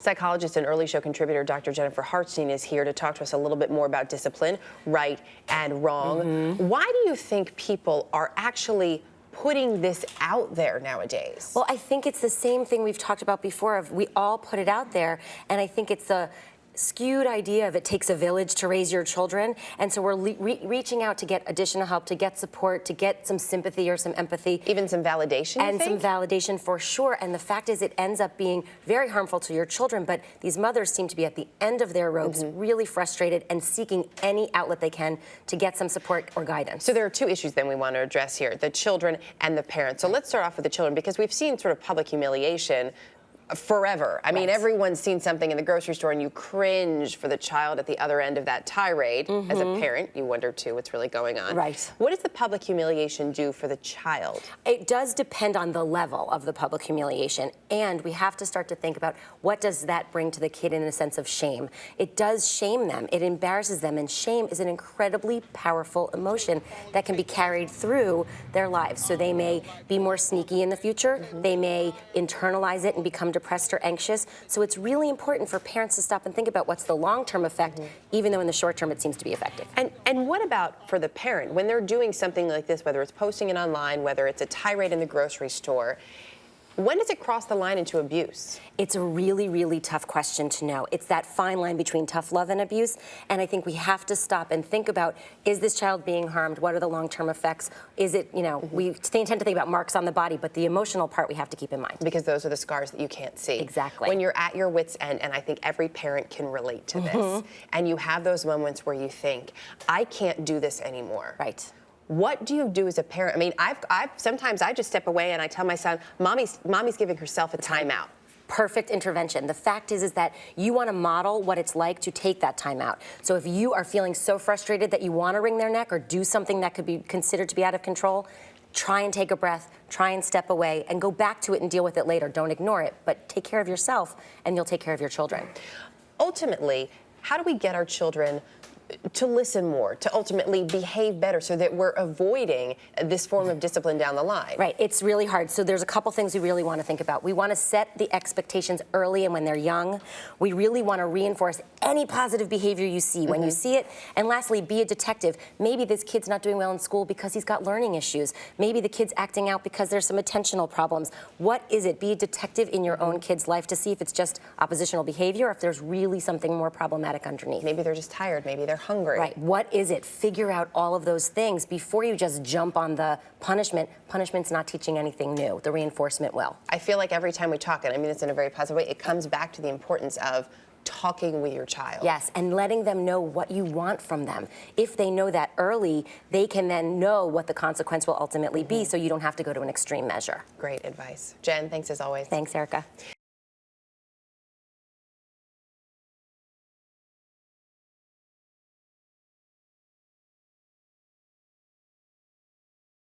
Psychologist and early show contributor Dr. Jennifer Hartstein is here to talk to us a little bit more about discipline, right and wrong. Why do you think people are actually putting this out there nowadays? Well, I think it's the same thing we've talked about before of we all put it out there, and I think it's a skewed idea of it takes a village to raise your children, and so we're reaching out to get additional help, to get support, to get some sympathy or some empathy. Even some validation, you and think? Some validation for sure, and the fact is it ends up being very harmful to your children, but these mothers seem to be at the end of their ropes, really frustrated and seeking any outlet they can to get some support or guidance. So there are two issues then we want to address here, the children and the parents. So let's start off with the children, because we've seen sort of public humiliation forever. I mean, everyone's seen something in the grocery store and you cringe for the child at the other end of that tirade. As a parent, you wonder too what's really going on. Right. What does the public humiliation do for the child? It does depend on the level of the public humiliation, and we have to start to think about what does that bring to the kid in a sense of shame. It does shame them, it embarrasses them, and shame is an incredibly powerful emotion that can be carried through their lives. So they may be more sneaky in the future, they may internalize it and become depressed or anxious. So it's really important for parents to stop and think about what's the long-term effect, even though in the short term it seems to be effective. And what about for the parent? When they're doing something like this, whether it's posting it online, whether it's a tirade in the grocery store, when does it cross the line into abuse? It's a really, really tough question to know. It's that fine line between tough love and abuse, and I think we have to stop and think about, is this child being harmed? What are the long-term effects? Is it, you know, we tend to think about marks on the body, but the emotional part we have to keep in mind. Because those are the scars that you can't see. Exactly. When you're at your wit's end, and I think every parent can relate to this, and you have those moments where you think, I can't do this anymore. Right. What do you do as a parent? I mean, sometimes I just step away and I tell my son, mommy's giving herself a timeout. Perfect intervention. The fact is that you want to model what it's like to take that time out. So if you are feeling so frustrated that you want to wring their neck or do something that could be considered to be out of control, try and take a breath, try and step away, and go back to it and deal with it later. Don't ignore it, but take care of yourself and you'll take care of your children. Ultimately, how do we get our children to listen more, to ultimately behave better so that we're avoiding this form of discipline down the line? Right, it's really hard. So there's a couple things we really want to think about. We want to set the expectations early and when they're young. We really want to reinforce any positive behavior you see when you see it. And lastly, be a detective. Maybe this kid's not doing well in school because he's got learning issues. Maybe the kid's acting out because there's some attentional problems. What is it? Be a detective in your own kid's life to see if it's just oppositional behavior or if there's really something more problematic underneath. Maybe they're just tired, maybe they're hungry. Right. What is it? Figure out all of those things before you just jump on the punishment. Punishment's not teaching anything new. The reinforcement will. I feel like every time we talk, and I mean this in a very positive way, it comes back to the importance of talking with your child. Yes, and letting them know what you want from them. If they know that early, they can then know what the consequence will ultimately be, so you don't have to go to an extreme measure. Great advice. Jen, thanks as always. Thanks, Erica.